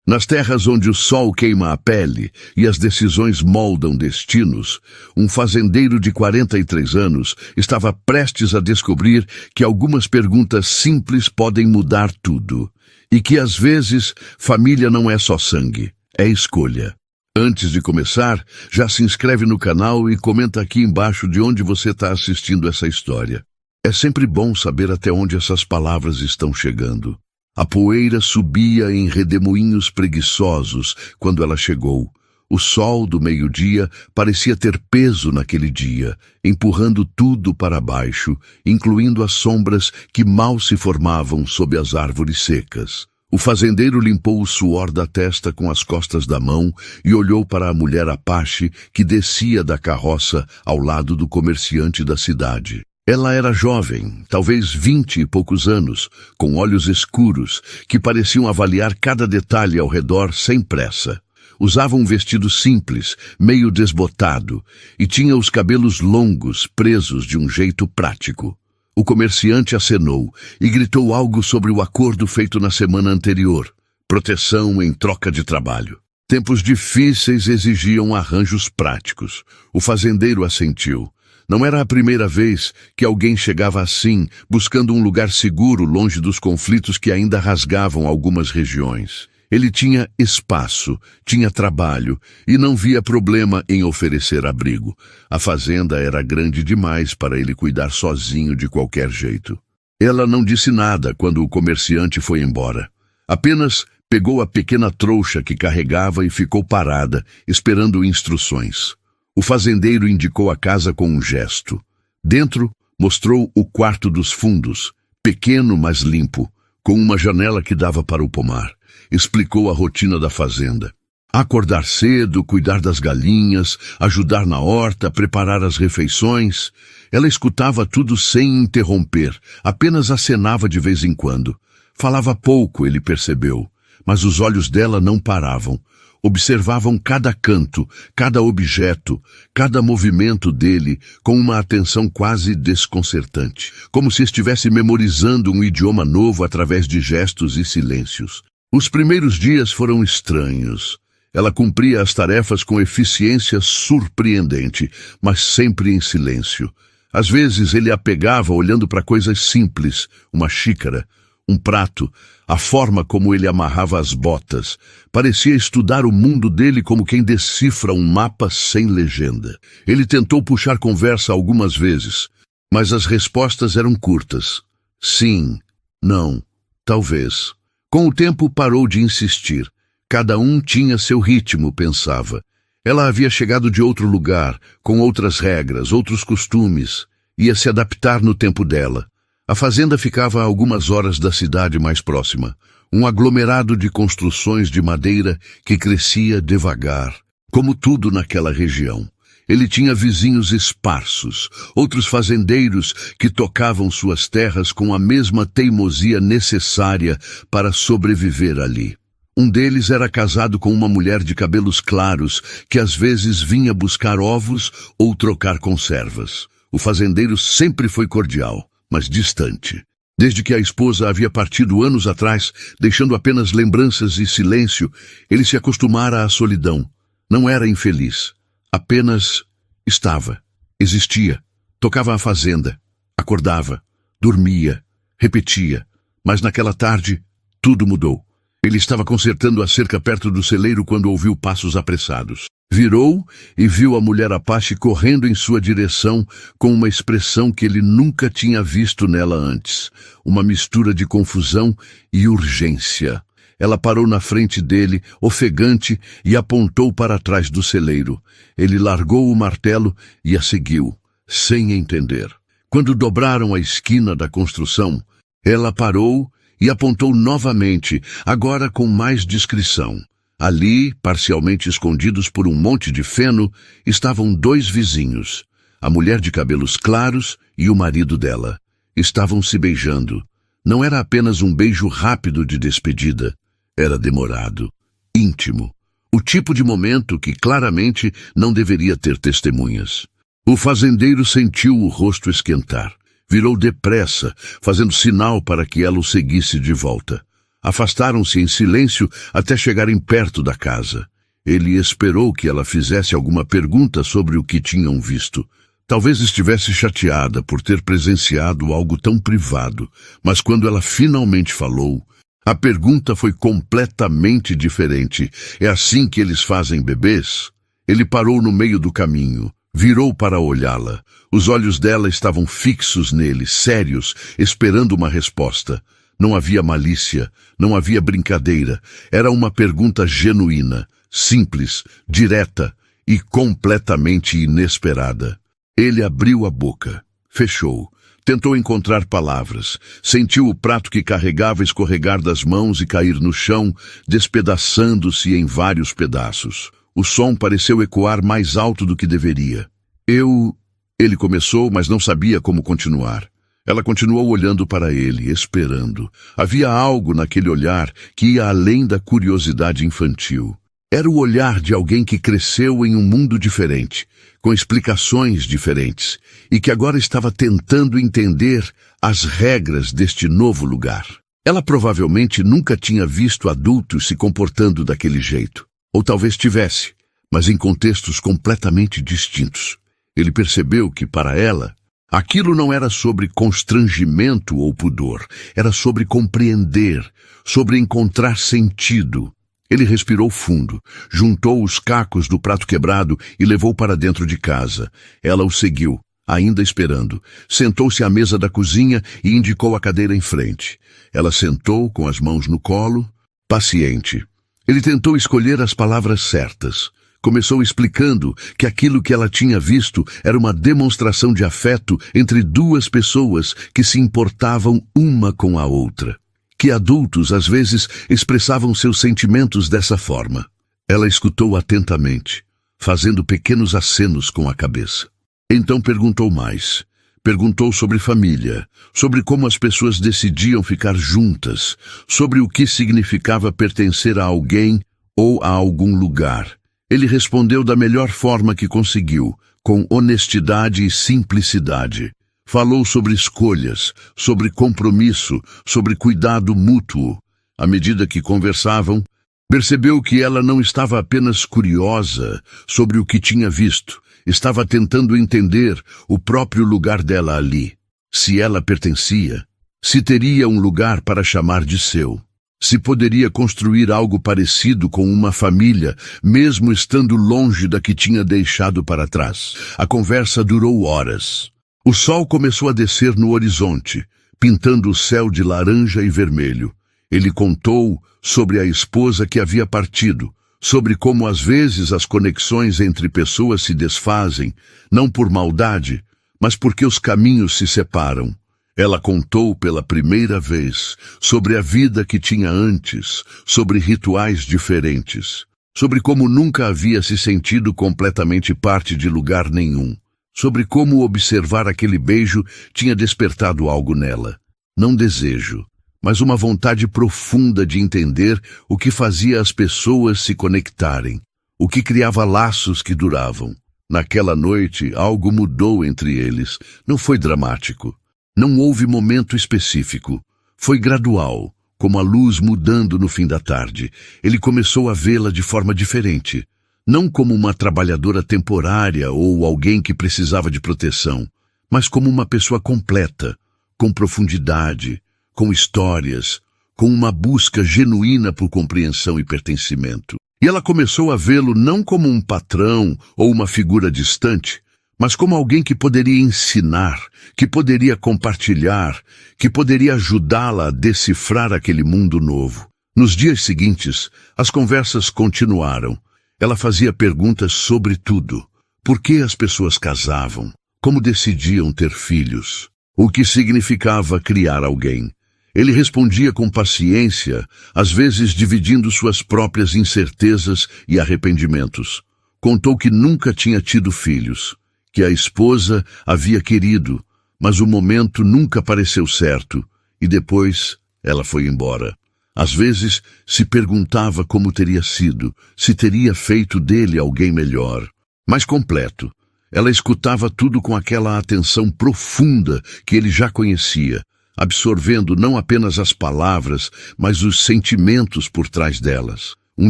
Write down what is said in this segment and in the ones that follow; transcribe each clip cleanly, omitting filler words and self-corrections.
Nas terras onde o sol queima a pele e as decisões moldam destinos, um fazendeiro de 43 anos estava prestes a descobrir que algumas perguntas simples podem mudar tudo. E que, às vezes, família não é só sangue, é escolha. Antes de começar, já se inscreve no canal e comenta aqui embaixo de onde você está assistindo essa história. É sempre bom saber até onde essas palavras estão chegando. A poeira subia em redemoinhos preguiçosos quando ela chegou. O sol do meio-dia parecia ter peso naquele dia, empurrando tudo para baixo, incluindo as sombras que mal se formavam sob as árvores secas. O fazendeiro limpou o suor da testa com as costas da mão e olhou para a mulher Apache que descia da carroça ao lado do comerciante da cidade. Ela era jovem, talvez 20 e poucos anos, com olhos escuros, que pareciam avaliar cada detalhe ao redor sem pressa. Usava um vestido simples, meio desbotado, e tinha os cabelos longos, presos de um jeito prático. O comerciante acenou e gritou algo sobre o acordo feito na semana anterior, proteção em troca de trabalho. Tempos difíceis exigiam arranjos práticos. O fazendeiro assentiu. Não era a primeira vez que alguém chegava assim, buscando um lugar seguro longe dos conflitos que ainda rasgavam algumas regiões. Ele tinha espaço, tinha trabalho e não via problema em oferecer abrigo. A fazenda era grande demais para ele cuidar sozinho de qualquer jeito. Ela não disse nada quando o comerciante foi embora. Apenas pegou a pequena trouxa que carregava e ficou parada, esperando instruções. O fazendeiro indicou a casa com um gesto. Dentro, mostrou o quarto dos fundos, pequeno mas limpo, com uma janela que dava para o pomar. Explicou a rotina da fazenda. Acordar cedo, cuidar das galinhas, ajudar na horta, preparar as refeições. Ela escutava tudo sem interromper, apenas acenava de vez em quando. Falava pouco, ele percebeu, mas os olhos dela não paravam. Observavam cada canto, cada objeto, cada movimento dele com uma atenção quase desconcertante, como se estivesse memorizando um idioma novo através de gestos e silêncios. Os primeiros dias foram estranhos. Ela cumpria as tarefas com eficiência surpreendente, mas sempre em silêncio. Às vezes ele a pegava olhando para coisas simples, uma xícara, um prato, a forma como ele amarrava as botas. Parecia estudar o mundo dele como quem decifra um mapa sem legenda. Ele tentou puxar conversa algumas vezes, mas as respostas eram curtas. Sim, não, talvez. Com o tempo parou de insistir. Cada um tinha seu ritmo, pensava. Ela havia chegado de outro lugar, com outras regras, outros costumes. Ia se adaptar no tempo dela. A fazenda ficava a algumas horas da cidade mais próxima, um aglomerado de construções de madeira que crescia devagar, como tudo naquela região. Ele tinha vizinhos esparsos, outros fazendeiros que tocavam suas terras com a mesma teimosia necessária para sobreviver ali. Um deles era casado com uma mulher de cabelos claros que às vezes vinha buscar ovos ou trocar conservas. O fazendeiro sempre foi cordial, mas distante. Desde que a esposa havia partido anos atrás, deixando apenas lembranças e silêncio, ele se acostumara à solidão. Não era infeliz. Apenas estava, existia, tocava a fazenda, acordava, dormia, repetia. Mas naquela tarde, tudo mudou. Ele estava consertando a cerca perto do celeiro quando ouviu passos apressados. Virou e viu a mulher Apache correndo em sua direção com uma expressão que ele nunca tinha visto nela antes. Uma mistura de confusão e urgência. Ela parou na frente dele, ofegante, e apontou para trás do celeiro. Ele largou o martelo e a seguiu, sem entender. Quando dobraram a esquina da construção, ela parou e apontou novamente, agora com mais discrição. Ali, parcialmente escondidos por um monte de feno, estavam dois vizinhos, a mulher de cabelos claros e o marido dela. Estavam se beijando. Não era apenas um beijo rápido de despedida. Era demorado, íntimo. O tipo de momento que claramente não deveria ter testemunhas. O fazendeiro sentiu o rosto esquentar. Virou depressa, fazendo sinal para que ela o seguisse de volta. Afastaram-se em silêncio até chegarem perto da casa. Ele esperou que ela fizesse alguma pergunta sobre o que tinham visto. Talvez estivesse chateada por ter presenciado algo tão privado, mas quando ela finalmente falou, a pergunta foi completamente diferente. É assim que eles fazem bebês? Ele parou no meio do caminho, virou para olhá-la. Os olhos dela estavam fixos nele, sérios, esperando uma resposta. Não havia malícia, não havia brincadeira. Era uma pergunta genuína, simples, direta e completamente inesperada. Ele abriu a boca, fechou, tentou encontrar palavras, sentiu o prato que carregava escorregar das mãos e cair no chão, despedaçando-se em vários pedaços. O som pareceu ecoar mais alto do que deveria. Ele começou, mas não sabia como continuar. Ela continuou olhando para ele, esperando. Havia algo naquele olhar que ia além da curiosidade infantil. Era o olhar de alguém que cresceu em um mundo diferente, com explicações diferentes, e que agora estava tentando entender as regras deste novo lugar. Ela provavelmente nunca tinha visto adultos se comportando daquele jeito. Ou talvez tivesse, mas em contextos completamente distintos. Ele percebeu que, para ela, aquilo não era sobre constrangimento ou pudor, era sobre compreender, sobre encontrar sentido. Ele respirou fundo, juntou os cacos do prato quebrado e levou para dentro de casa. Ela o seguiu, ainda esperando. Sentou-se à mesa da cozinha e indicou a cadeira em frente. Ela sentou com as mãos no colo, paciente. Ele tentou escolher as palavras certas. Começou explicando que aquilo que ela tinha visto era uma demonstração de afeto entre duas pessoas que se importavam uma com a outra. Que adultos, às vezes, expressavam seus sentimentos dessa forma. Ela escutou atentamente, fazendo pequenos acenos com a cabeça. Então perguntou mais. Perguntou sobre família, sobre como as pessoas decidiam ficar juntas, sobre o que significava pertencer a alguém ou a algum lugar. Ele respondeu da melhor forma que conseguiu, com honestidade e simplicidade. Falou sobre escolhas, sobre compromisso, sobre cuidado mútuo. À medida que conversavam, percebeu que ela não estava apenas curiosa sobre o que tinha visto, estava tentando entender o próprio lugar dela ali. Se ela pertencia, se teria um lugar para chamar de seu. Se poderia construir algo parecido com uma família, mesmo estando longe da que tinha deixado para trás. A conversa durou horas. O sol começou a descer no horizonte, pintando o céu de laranja e vermelho. Ele contou sobre a esposa que havia partido, sobre como às vezes as conexões entre pessoas se desfazem, não por maldade, mas porque os caminhos se separam. Ela contou pela primeira vez sobre a vida que tinha antes, sobre rituais diferentes, sobre como nunca havia se sentido completamente parte de lugar nenhum, sobre como observar aquele beijo tinha despertado algo nela. Não desejo, mas uma vontade profunda de entender o que fazia as pessoas se conectarem, o que criava laços que duravam. Naquela noite, algo mudou entre eles. Não foi dramático. Não houve momento específico. Foi gradual, como a luz mudando no fim da tarde. Ele começou a vê-la de forma diferente. Não como uma trabalhadora temporária ou alguém que precisava de proteção, mas como uma pessoa completa, com profundidade, com histórias, com uma busca genuína por compreensão e pertencimento. E ela começou a vê-lo não como um patrão ou uma figura distante, mas como alguém que poderia ensinar, que poderia compartilhar, que poderia ajudá-la a decifrar aquele mundo novo. Nos dias seguintes, as conversas continuaram. Ela fazia perguntas sobre tudo. Por que as pessoas casavam? Como decidiam ter filhos? O que significava criar alguém? Ele respondia com paciência, às vezes dividindo suas próprias incertezas e arrependimentos. Contou que nunca tinha tido filhos, que a esposa havia querido, mas o momento nunca pareceu certo, e depois ela foi embora. Às vezes se perguntava como teria sido, se teria feito dele alguém melhor, mais completo. Ela escutava tudo com aquela atenção profunda que ele já conhecia. absorvendo não apenas as palavras, mas os sentimentos por trás delas. Um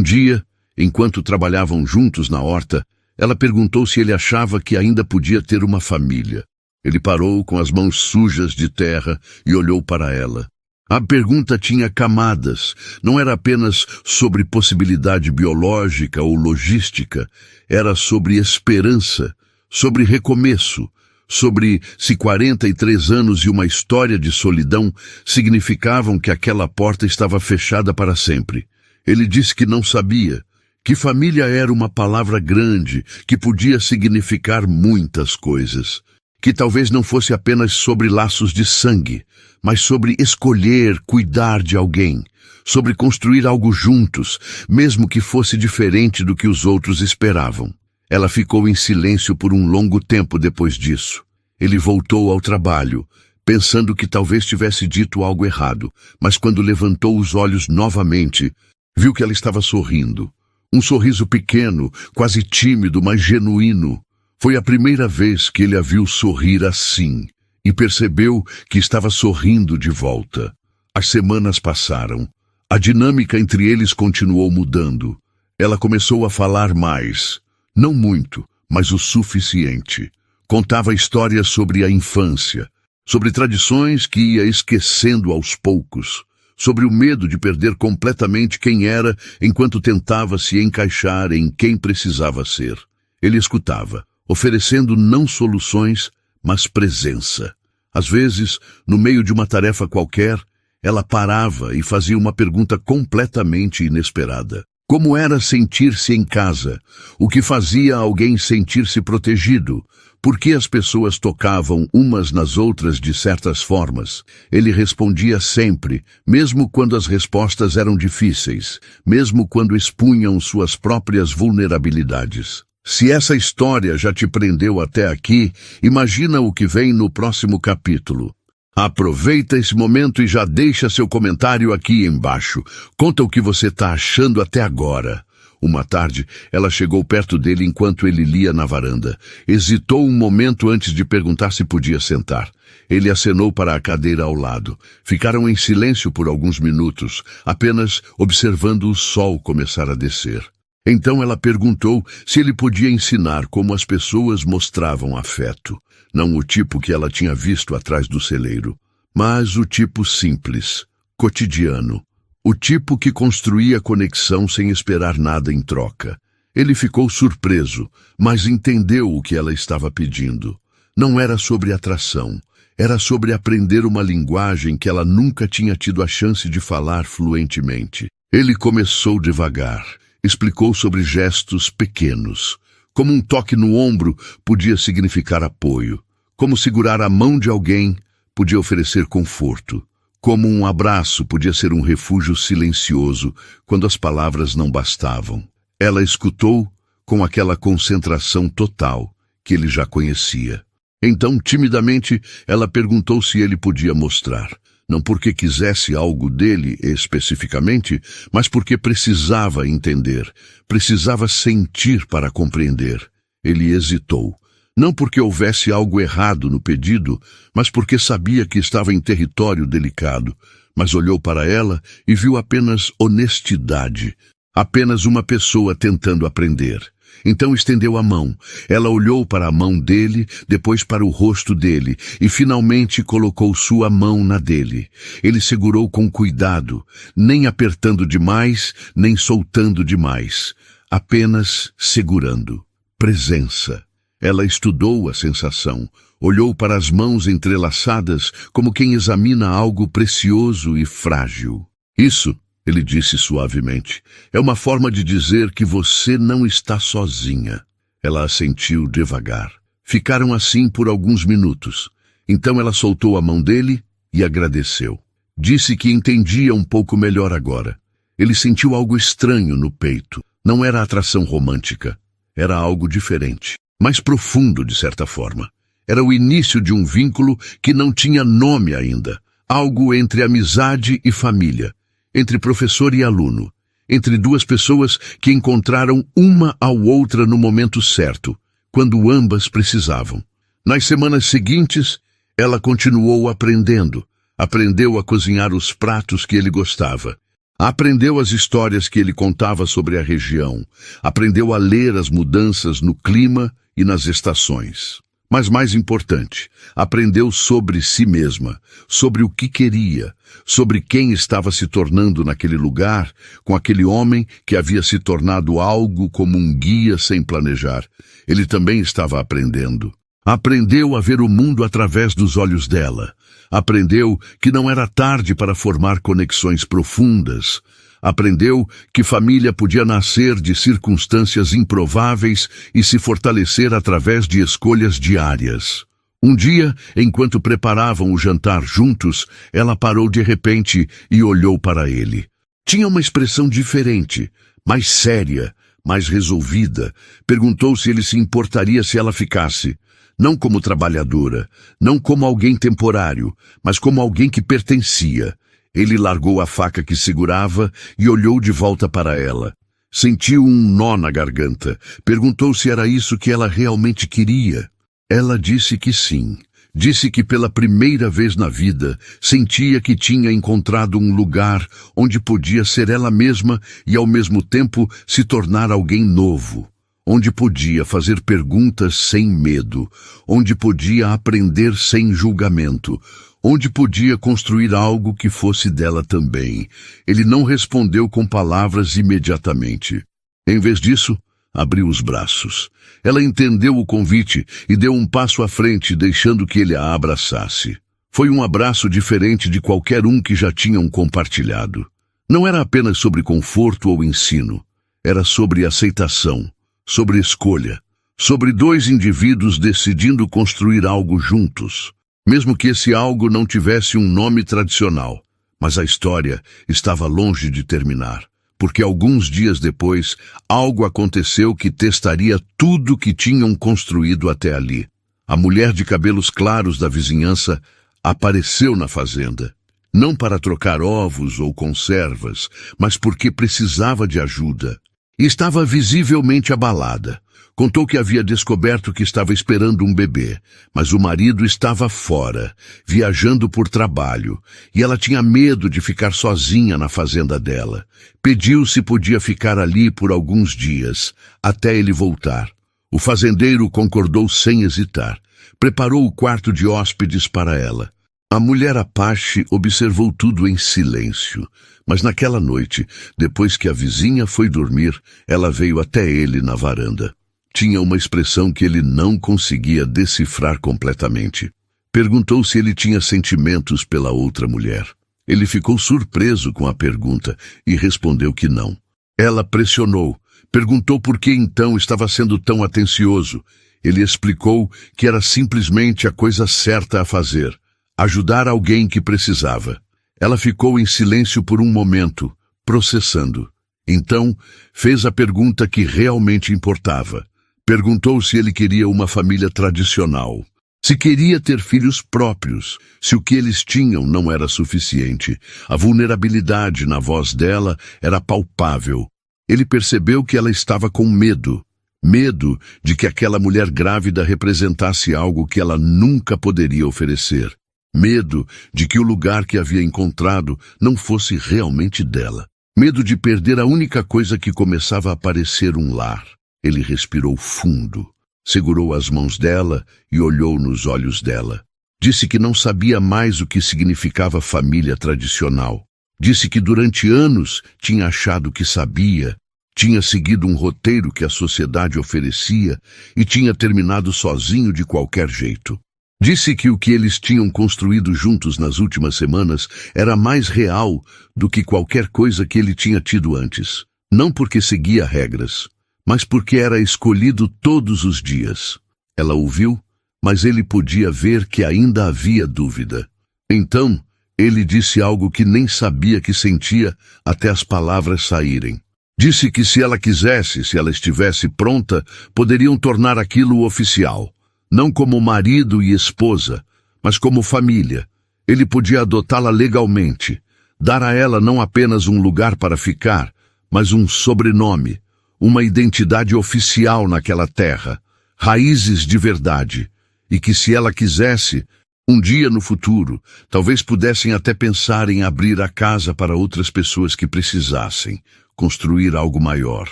dia, enquanto trabalhavam juntos na horta, ela perguntou se ele achava que ainda podia ter uma família. Ele parou com as mãos sujas de terra e olhou para ela. A pergunta tinha camadas, não era apenas sobre possibilidade biológica ou logística, era sobre esperança, sobre recomeço, sobre se 43 anos e uma história de solidão significavam que aquela porta estava fechada para sempre. Ele disse que não sabia, que família era uma palavra grande, que podia significar muitas coisas, que talvez não fosse apenas sobre laços de sangue, mas sobre escolher, cuidar de alguém, sobre construir algo juntos, mesmo que fosse diferente do que os outros esperavam. Ela ficou em silêncio por um longo tempo depois disso. Ele voltou ao trabalho, pensando que talvez tivesse dito algo errado, mas quando levantou os olhos novamente, viu que ela estava sorrindo. Um sorriso pequeno, quase tímido, mas genuíno. Foi a primeira vez que ele a viu sorrir assim, e percebeu que estava sorrindo de volta. As semanas passaram. A dinâmica entre eles continuou mudando. Ela começou a falar mais. Não muito, mas o suficiente. Contava histórias sobre a infância, sobre tradições que ia esquecendo aos poucos, sobre o medo de perder completamente quem era enquanto tentava se encaixar em quem precisava ser. Ele escutava, oferecendo não soluções, mas presença. Às vezes, no meio de uma tarefa qualquer, ela parava e fazia uma pergunta completamente inesperada. Como era sentir-se em casa? O que fazia alguém sentir-se protegido? Por que as pessoas tocavam umas nas outras de certas formas? Ele respondia sempre, mesmo quando as respostas eram difíceis, mesmo quando expunham suas próprias vulnerabilidades. Se essa história já te prendeu até aqui, imagina o que vem no próximo capítulo. Aproveita esse momento e já deixa seu comentário aqui embaixo. Conta o que você está achando até agora. Uma tarde, ela chegou perto dele enquanto ele lia na varanda. Hesitou um momento antes de perguntar se podia sentar. Ele acenou para a cadeira ao lado. Ficaram em silêncio por alguns minutos, apenas observando o sol começar a descer. Então ela perguntou se ele podia ensinar como as pessoas mostravam afeto. Não o tipo que ela tinha visto atrás do celeiro, mas o tipo simples, cotidiano. O tipo que construía conexão sem esperar nada em troca. Ele ficou surpreso, mas entendeu o que ela estava pedindo. Não era sobre atração, era sobre aprender uma linguagem que ela nunca tinha tido a chance de falar fluentemente. Ele começou devagar. Explicou sobre gestos pequenos. Como um toque no ombro podia significar apoio. Como segurar a mão de alguém podia oferecer conforto. Como um abraço podia ser um refúgio silencioso quando as palavras não bastavam. Ela escutou com aquela concentração total que ele já conhecia. Então, timidamente, ela perguntou se ele podia mostrar. Não porque quisesse algo dele especificamente, mas porque precisava entender, precisava sentir para compreender. Ele hesitou. Não porque houvesse algo errado no pedido, mas porque sabia que estava em território delicado. Mas olhou para ela e viu apenas honestidade, apenas uma pessoa tentando aprender. Então estendeu a mão. Ela olhou para a mão dele, depois para o rosto dele, e finalmente colocou sua mão na dele. Ele segurou com cuidado, nem apertando demais, nem soltando demais, apenas segurando. Presença. Ela estudou a sensação, olhou para as mãos entrelaçadas como quem examina algo precioso e frágil. Isso, ele disse suavemente, é uma forma de dizer que você não está sozinha. Ela assentiu devagar. Ficaram assim por alguns minutos. Então ela soltou a mão dele e agradeceu. Disse que entendia um pouco melhor agora. Ele sentiu algo estranho no peito. Não era atração romântica. Era algo diferente, mais profundo de certa forma. Era o início de um vínculo que não tinha nome ainda. Algo entre amizade e família. Entre professor e aluno, entre duas pessoas que encontraram uma ao outra no momento certo, quando ambas precisavam. Nas semanas seguintes, ela continuou aprendendo Aprendeu a cozinhar os pratos que ele gostava. Aprendeu as histórias que ele contava sobre a região. Aprendeu a ler as mudanças no clima e nas estações. Mas mais importante, aprendeu sobre si mesma, sobre o que queria, sobre quem estava se tornando naquele lugar, com aquele homem que havia se tornado algo como um guia sem planejar. Ele também estava aprendendo. Aprendeu a ver o mundo através dos olhos dela. Aprendeu que não era tarde para formar conexões profundas. Aprendeu que família podia nascer de circunstâncias improváveis e se fortalecer através de escolhas diárias. Um dia, enquanto preparavam o jantar juntos, ela parou de repente e olhou para ele. Tinha uma expressão diferente, mais séria, mais resolvida. Perguntou se ele se importaria se ela ficasse. Não como trabalhadora, não como alguém temporário, mas como alguém que pertencia. Ele largou a faca que segurava e olhou de volta para ela. Sentiu um nó na garganta. Perguntou se era isso que ela realmente queria. Ela disse que sim. Disse que pela primeira vez na vida sentia que tinha encontrado um lugar onde podia ser ela mesma e ao mesmo tempo se tornar alguém novo. Onde podia fazer perguntas sem medo, onde podia aprender sem julgamento, onde podia construir algo que fosse dela também. Ele não respondeu com palavras imediatamente. Em vez disso, abriu os braços. Ela entendeu o convite e deu um passo à frente, deixando que ele a abraçasse. Foi um abraço diferente de qualquer um que já tinham compartilhado. Não era apenas sobre conforto ou ensino, era sobre aceitação. Sobre escolha, sobre dois indivíduos decidindo construir algo juntos, mesmo que esse algo não tivesse um nome tradicional. Mas a história estava longe de terminar, porque alguns dias depois, algo aconteceu que testaria tudo que tinham construído até ali. A mulher de cabelos claros da vizinhança apareceu na fazenda, não para trocar ovos ou conservas, mas porque precisava de ajuda. Estava visivelmente abalada. Contou que havia descoberto que estava esperando um bebê, mas o marido estava fora, viajando por trabalho, e ela tinha medo de ficar sozinha na fazenda dela. Pediu se podia ficar ali por alguns dias, até ele voltar. O fazendeiro concordou sem hesitar. Preparou o quarto de hóspedes para ela. A mulher Apache observou tudo em silêncio, mas naquela noite, depois que a vizinha foi dormir, ela veio até ele na varanda. Tinha uma expressão que ele não conseguia decifrar completamente. Perguntou se ele tinha sentimentos pela outra mulher. Ele ficou surpreso com a pergunta e respondeu que não. Ela pressionou, perguntou por que então estava sendo tão atencioso. Ele explicou que era simplesmente a coisa certa a fazer. Ajudar alguém que precisava. Ela ficou em silêncio por um momento, processando. Então, fez a pergunta que realmente importava. Perguntou se ele queria uma família tradicional. Se queria ter filhos próprios, se o que eles tinham não era suficiente. A vulnerabilidade na voz dela era palpável. Ele percebeu que ela estava com medo. Medo de que aquela mulher grávida representasse algo que ela nunca poderia oferecer. Medo de que o lugar que havia encontrado não fosse realmente dela. Medo de perder a única coisa que começava a parecer um lar. Ele respirou fundo, segurou as mãos dela e olhou nos olhos dela. Disse que não sabia mais o que significava família tradicional. Disse que durante anos tinha achado que sabia, tinha seguido um roteiro que a sociedade oferecia e tinha terminado sozinho de qualquer jeito. Disse que o que eles tinham construído juntos nas últimas semanas era mais real do que qualquer coisa que ele tinha tido antes. Não porque seguia regras, mas porque era escolhido todos os dias. Ela ouviu, mas ele podia ver que ainda havia dúvida. Então, ele disse algo que nem sabia que sentia até as palavras saírem. Disse que se ela quisesse, se ela estivesse pronta, poderiam tornar aquilo oficial. Não como marido e esposa, mas como família. Ele podia adotá-la legalmente, dar a ela não apenas um lugar para ficar, mas um sobrenome, uma identidade oficial naquela terra, raízes de verdade, e que se ela quisesse, Um dia no futuro, talvez pudessem até pensar em abrir a casa para outras pessoas que precisassem, construir algo maior.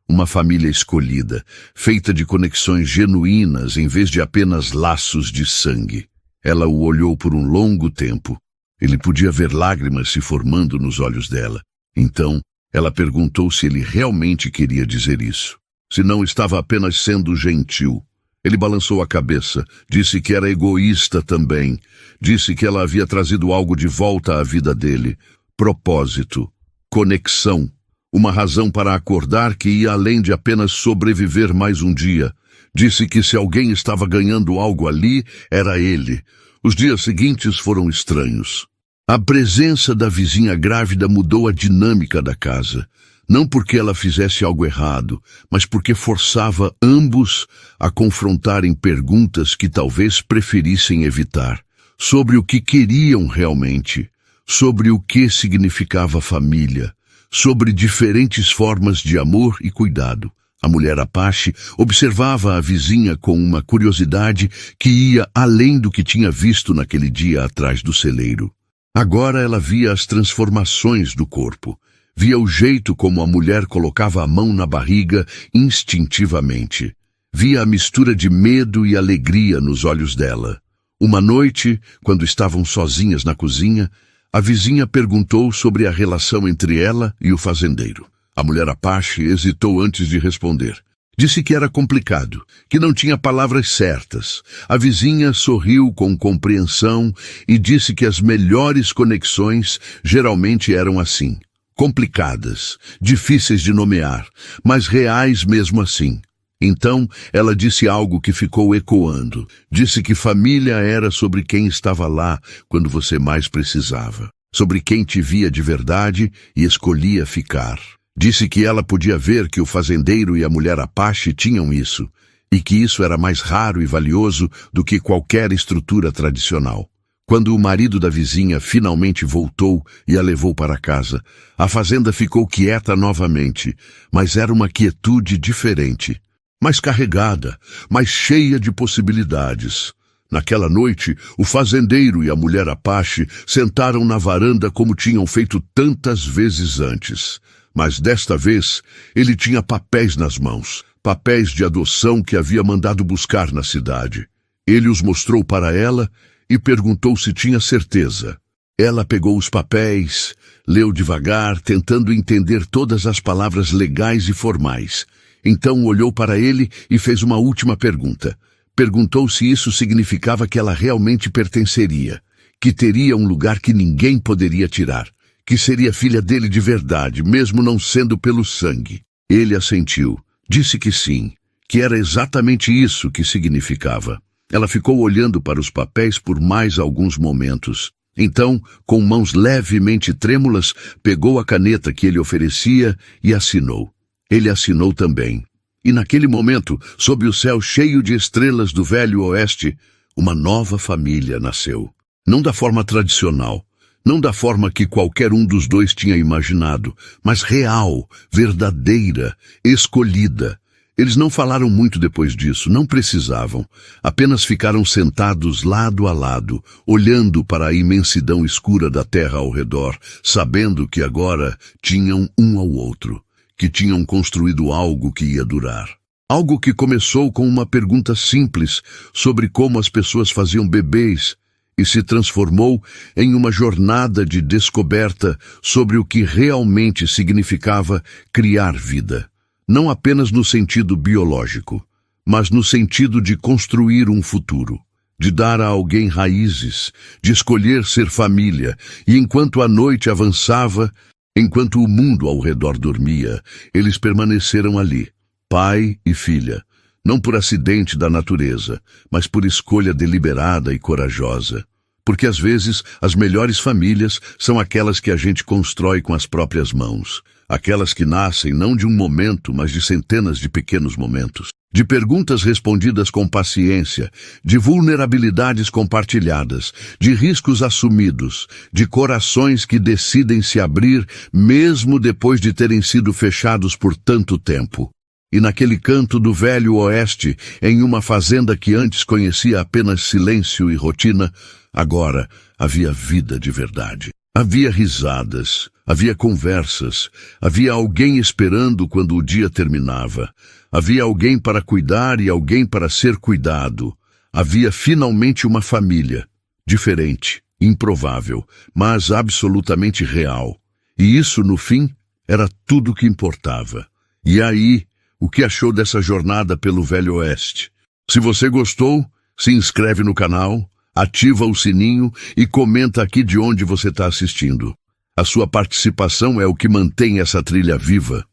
Uma família escolhida, feita de conexões genuínas em vez de apenas laços de sangue. Ela o olhou por um longo tempo. Ele podia ver lágrimas se formando nos olhos dela. Então, ela perguntou se ele realmente queria dizer isso. Se não estava apenas sendo gentil. Ele balançou a cabeça, disse que era egoísta também. Disse que ela havia trazido algo de volta à vida dele. Propósito, conexão. Uma razão para acordar que ia além de apenas sobreviver mais um dia. Disse que se alguém estava ganhando algo ali, era ele. Os dias seguintes foram estranhos. A presença da vizinha grávida mudou a dinâmica da casa. Não porque ela fizesse algo errado, mas porque forçava ambos a confrontarem perguntas que talvez preferissem evitar. Sobre o que queriam realmente. Sobre o que significava família. Sobre diferentes formas de amor e cuidado. A mulher Apache observava a vizinha com uma curiosidade que ia além do que tinha visto naquele dia atrás do celeiro. Agora ela via as transformações do corpo. Via o jeito como a mulher colocava a mão na barriga instintivamente. Via a mistura de medo e alegria nos olhos dela. Uma noite, quando estavam sozinhas na cozinha, a vizinha perguntou sobre a relação entre ela e o fazendeiro. A mulher Apache hesitou antes de responder. Disse que era complicado, que não tinha palavras certas. A vizinha sorriu com compreensão e disse que as melhores conexões geralmente eram assim. Complicadas, difíceis de nomear, mas reais mesmo assim. Então, ela disse algo que ficou ecoando. Disse que família era sobre quem estava lá quando você mais precisava. Sobre quem te via de verdade e escolhia ficar. Disse que ela podia ver que o fazendeiro e a mulher Apache tinham isso, e que isso era mais raro e valioso do que qualquer estrutura tradicional. Quando o marido da vizinha finalmente voltou e a levou para casa, a fazenda ficou quieta novamente, mas era uma quietude diferente. Mais carregada, mais cheia de possibilidades. Naquela noite, o fazendeiro e a mulher Apache sentaram na varanda como tinham feito tantas vezes antes. Mas desta vez, ele tinha papéis nas mãos, papéis de adoção que havia mandado buscar na cidade. Ele os mostrou para ela e perguntou se tinha certeza. Ela pegou os papéis, leu devagar, tentando entender todas as palavras legais e formais. Então olhou para ele e fez uma última pergunta. Perguntou se isso significava que ela realmente pertenceria, que teria um lugar que ninguém poderia tirar, que seria filha dele de verdade, mesmo não sendo pelo sangue. Ele assentiu, disse que sim, que era exatamente isso que significava. Ela ficou olhando para os papéis por mais alguns momentos. Então, com mãos levemente trêmulas, pegou a caneta que ele oferecia e assinou. Ele assinou também. E naquele momento, sob o céu cheio de estrelas do Velho Oeste, uma nova família nasceu. Não da forma tradicional, não da forma que qualquer um dos dois tinha imaginado, mas real, verdadeira, escolhida. Eles não falaram muito depois disso, não precisavam. Apenas ficaram sentados lado a lado, olhando para a imensidão escura da terra ao redor, sabendo que agora tinham um ao outro, que tinham construído algo que ia durar. Algo que começou com uma pergunta simples sobre como as pessoas faziam bebês e se transformou em uma jornada de descoberta sobre o que realmente significava criar vida. Não apenas no sentido biológico, mas no sentido de construir um futuro, de dar a alguém raízes, de escolher ser família, e enquanto a noite avançava, enquanto o mundo ao redor dormia, eles permaneceram ali, pai e filha, não por acidente da natureza, mas por escolha deliberada e corajosa. Porque às vezes as melhores famílias são aquelas que a gente constrói com as próprias mãos. Aquelas que nascem não de um momento, mas de centenas de pequenos momentos. De perguntas respondidas com paciência, de vulnerabilidades compartilhadas, de riscos assumidos, de corações que decidem se abrir mesmo depois de terem sido fechados por tanto tempo. E naquele canto do Velho Oeste, em uma fazenda que antes conhecia apenas silêncio e rotina, Agora havia vida de verdade. Havia risadas, havia conversas, havia alguém esperando quando o dia terminava. Havia alguém para cuidar e alguém para ser cuidado. Havia finalmente uma família, diferente, improvável, mas absolutamente real. E isso, no fim, era tudo o que importava. E aí, o que achou dessa jornada pelo Velho Oeste? Se você gostou, se inscreve no canal, ativa o sininho e comenta aqui de onde você está assistindo. A sua participação é o que mantém essa trilha viva.